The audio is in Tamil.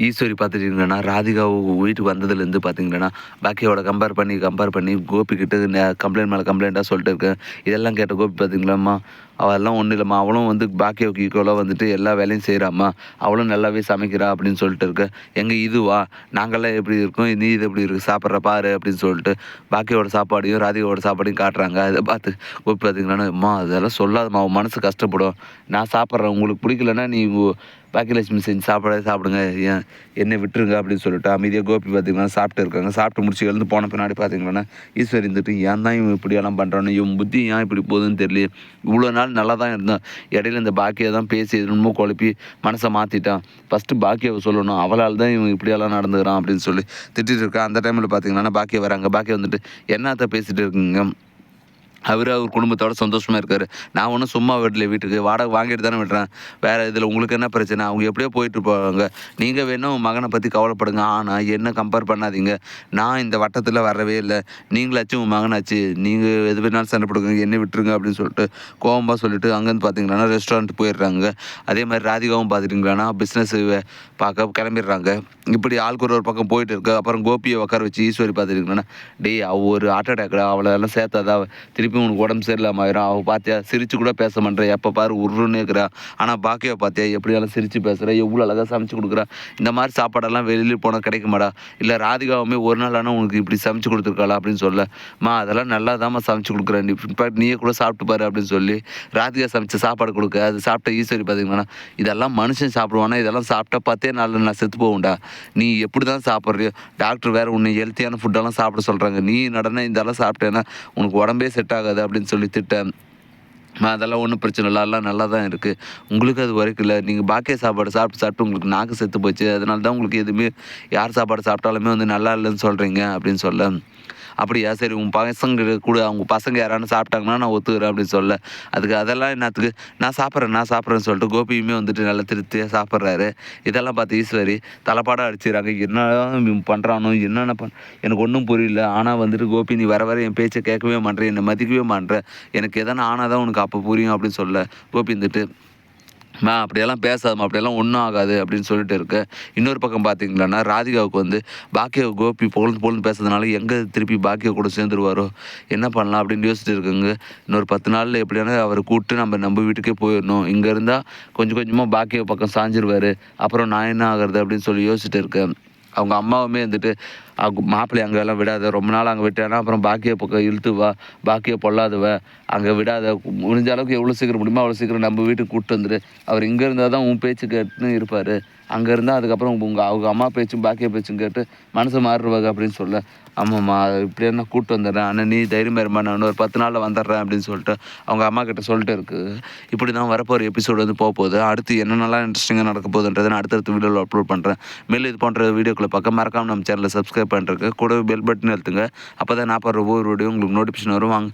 ஈஸ்வரி பார்த்துட்டீங்கன்னா, ராதிகா வீட்டுக்கு வந்ததுலேருந்து பார்த்தீங்கன்னா, பாக்கியாவோட கம்பேர் பண்ணி கோபிக்கிட்ட கம்ப்ளைண்ட் மேல கம்ப்ளைண்ட்டா சொல்லிட்டு இருக்கேன். இதெல்லாம் கேட்ட கோபி பார்த்தீங்களாம்மா, அவள்லாம் ஒண்ணும் இல்லம்மா. அவளும் வந்து பாக்கியாவுக்கு ஈக்குவலா வந்துட்டு எல்லா வேலையும் செய்றாம்மா. அவளும் நல்லாவே சமைக்கிறா அப்படின்னு சொல்லிட்டு இருக்கேன். எங்க இதுவா? நாங்கலாம் எப்படி இருக்கோம்? நீ இது எப்படி இருக்கு? சாப்பிட்ற பாரு அப்படின்னு சொல்லிட்டு பாக்கியாவோட சாப்பாடையும், ராதிகாவோட சாப்பாடையும் காட்டுறாங்க. அத பார்த்து கோபி பார்த்தீங்கன்னா, அம்மா அதெல்லாம் சொல்லாதம்மா. உன் மனசு கஷ்டப்படும். நான் சாப்பிட்றேன். உங்களுக்கு பிடிக்கலன்னா நீ பாக்கியலட்சுமி செஞ்ச சாப்பாடே சாப்பிடுங்க. ஏன் என்னை விட்டுருங்க அப்படின்னு சொல்லிட்டு அமைதியா கோபி பார்த்தீங்கன்னா சாப்பிட்டு இருக்காங்க. சாப்பிட்டு முடிச்சு எழுந்து போன பின்னாடி பார்த்தீங்கன்னா, ஈஸ்வரி இருந்துட்டு ஏன் தான் இவன் இப்படியெல்லாம் பண்ணுறான்னு, இவன் புத்தி ஏன் இப்படி போகுதுன்னு தெரியலையே. இவ்வளோ நாள் நல்லா தான் இருந்தான். இடையில இந்த பாக்கியா தான் பேசி என்னமோ குழப்பி மனசை மாற்றிட்டான். ஃபஸ்ட்டு பாக்கியாவை சொல்லணும். அவளால் தான் இவன் இப்படியெல்லாம் நடந்துக்கிறான் அப்படின்னு சொல்லி திட்டிட்டு இருக்கான். அந்த டைமில் பார்த்தீங்கன்னா பாக்கியா வராங்க. பாக்கியா வந்துட்டு என்னத்த பேசிட்டு இருக்கீங்க? அவர் குடும்பத்தோட சந்தோஷமா இருக்காரு. நான் ஒன்றும் சும்மா விடல வீட்டுக்கு. வாடகை வாங்கிட்டு தானே விடுறேன். வேற இதில உங்களுக்கு என்ன பிரச்சனை? அவங்க எப்படியோ போயிட்டு போவாங்க. நீங்க வேணா உங்க மகன பத்தி கவலைப்படுங்க. ஆனா என்ன கம்பேர் பண்ணாதீங்க. நான் இந்த வட்டத்தில வரவே இல்ல. நீங்களாச்சும் உங்க மகனாச்சு. நீங்க எது வேணாலும் சண்டை போடுங்க. என்னை விட்டுருங்க அப்படின்னு சொல்லிட்டு கோவமா சொல்லிட்டு அங்கேருந்து பார்த்தீங்கன்னா ரெஸ்டாரண்ட் போயிடுறாங்க. அதே மாரி ராதிகாவும் பார்த்துட்டீங்கன்னா பிசினஸ் பார்க்க கிளம்பிடுறாங்க. இப்படி ஆளுக்கு ஒரு பக்கம் போயிட்டு இருக்கு. அப்புறம் கோபியை உட்கார வச்சு ஈஸ்வரி பார்த்துட்டீங்கன்னா, டேய் அவ ஒரு ஹார்ட் அட்டாக்டா அவளெல்லாம் சேர்த்தாதா திருப்பி உனக்கு உடம்பு சரியில்லாம ஆயிரும். அவள் பார்த்தியா சிரிச்சு கூட பேச மாட்டேற. எப்போ பாரு உருன்னு இருக்கிறா. ஆனால் பாக்கியாவை பார்த்தியா எப்படியெல்லாம் சிரிச்சு பேசுகிறா, எவ்வளோ அழகாக சமைச்சு கொடுக்குறா. இந்த மாதிரி சாப்பாடெல்லாம் வெளியில் போனால் கிடைக்குமாடா? இல்லை ராதிகாவுமே ஒரு நாள் ஆனால் உனக்கு இப்படி சமைச்சு கொடுத்துருக்காளா அப்படின்னு சொல்லமா, அதெல்லாம் நல்லா தாம்மா சமைச்சு கொடுக்குறேன். நீ இன்ஃபேக்ட் நீயே கூட சாப்பிட்டு பாரு அப்படின்னு சொல்லி ராதிகா சமைச்ச சாப்பாடு கொடுக்க அது சாப்பிட்ட ஈஸ்வரி பார்த்தீங்கன்னா, இதெல்லாம் மனுஷன் சாப்பிடுவானா? இதெல்லாம் சாப்பிட்டா 10 நாளில் நான் செத்து போவேன்டா. நீ எப்படி தான் சாப்பிட்றியோ? டாக்டர் வேறு உன்னை ஹெல்த்தியான ஃபுட்டெல்லாம் சாப்பிட சொல்கிறாங்க. நீ நடனா இதெல்லாம் சாப்பிட்டேன்னா உனக்கு உடம்பே செட் ஆகாது அப்படின்னு சொல்லி திட்டேன். அதெல்லாம் ஒன்றும் பிரச்சனை இல்லை. எல்லாம் நல்லா தான் இருக்குது. உங்களுக்கு அது வரைக்கும் இல்லை. நீங்கள் பாக்கிய சாப்பாடு சாப்பிட்டு சாப்பிட்டு உங்களுக்கு நாக்கு செத்து போச்சு. அதனால தான் உங்களுக்கு எதுவுமே யார் சாப்பாடு சாப்பிட்டாலுமே வந்து நல்லா இல்லைன்னு சொல்கிறீங்க அப்படின்னு சொல்ல, அப்படியா சரி உன் பசங்க கூட அவங்க பசங்க யாரானு சாப்பிட்டாங்கன்னா நான் ஒத்துக்கிறேன் அப்படின்னு சொல்ல, அதுக்கு அதெல்லாம் என்னத்துக்கு நான் சாப்பிட்றேன்னு சொல்லிட்டு கோபியுமே வந்துட்டு நல்லா திருப்தியாக சாப்பிட்றாரு. இதெல்லாம் பார்த்து ஈஸ்வரி தலைப்பாடாக அடிச்சுக்கிறாங்க. என்ன பண்ணுறானோ என்னென்ன எனக்கு ஒன்றும் புரியல. ஆனால் வந்துட்டு கோபி நீ வர வர என் பேச்சை கேட்கவே மாட்டேன், என்னை மதிக்கவே மாட்டேன். எனக்கு எதனா ஆனால் தான் உனக்கு அப்போ புரியும் அப்படின்னு சொல்ல, கோபி வந்துட்டு அப்படியெல்லாம் பேசாதம்மா, அப்படியெல்லாம் ஒன்றும் ஆகாது அப்படின்னு சொல்லிட்டு இருக்கு. இன்னொரு பக்கம் பார்த்தீங்களான்னா ராதிகாவுக்கு வந்து பாக்கியாவை கோபி பொழுது பொழுது பேசுறதுனால எங்கே திருப்பி பாக்கியா கூட சேர்ந்துருவாரோ, என்ன பண்ணலாம் அப்படின்னு யோசிச்சுட்டு இருக்குங்க. இன்னொரு 10 நாளில் எப்படியானா அவரை கூப்பிட்டு நம்ம வீட்டுக்கே போயிடணும். இங்கே இருந்தால் கொஞ்சம் கொஞ்சமாக பாக்கியா பக்கம் சாஞ்சிருவார். அப்புறம் நான் என்ன ஆகிறது அப்படின்னு சொல்லி யோசிச்சுட்டு இருக்கேன். அவங்க அம்மாவுமே வந்துட்டு மாப்பிள்ளை அங்கெல்லாம் விடாத, ரொம்ப நாள் அங்கே விட்டேன்னா அப்புறம் பாக்கிய பக்கம் இழுத்து வா, பாக்கிய பொல்லாதவ அங்கே விடாத, முடிஞ்ச அளவுக்கு எவ்வளோ சீக்கிரம் முடியுமோ அவ்வளோ சீக்கிரம் நம்ம வீட்டுக்கு கூப்பிட்டு வந்துடு. அவர் இங்கே இருந்தால் தான் உன் பேச்சு கேட்டுன்னு இருப்பார். அங்கே இருந்தால் அதுக்கப்புறம் அவங்க அம்மா பேச்சும் பாக்கிய பேச்சும் கேட்டு மனசு மாறுவாங்க அப்படின்னு சொல்ல, ஆமாம்மா இப்படியே நான் கூப்பிட்டு வந்துடுறேன். ஆனால் நீ தைரியமாக இருமா, நான் ஒரு 10 நாளில் வந்துடுறேன் அப்படின்னு சொல்லிட்டு அவங்க அம்மா கிட்ட சொல்லிட்டு இருக்குது. இப்படி தான் வரப்போகிற எபிசோடு வந்து போகுது. அடுத்து என்னென்னலாம் இன்ட்ரெஸ்டிங்காக நடக்க போகுதுன்றதை நான் அடுத்தடுத்த வீடியோவில் அப்லோட் பண்ணுறேன். மேலும் இது போன்ற வீடியோக்களை பார்க்க மறக்காமல் நம்ம சேனலை சப்ஸ்கிரைப் பண்ணுறதுக்கு கூட பெல் பட்டன் அழுத்துங்க. அப்போ தான் நான் போடுற ஒவ்வொரு வீடியோ உங்களுக்கு நோட்டிஃபிகேஷன் வரும். வாங்க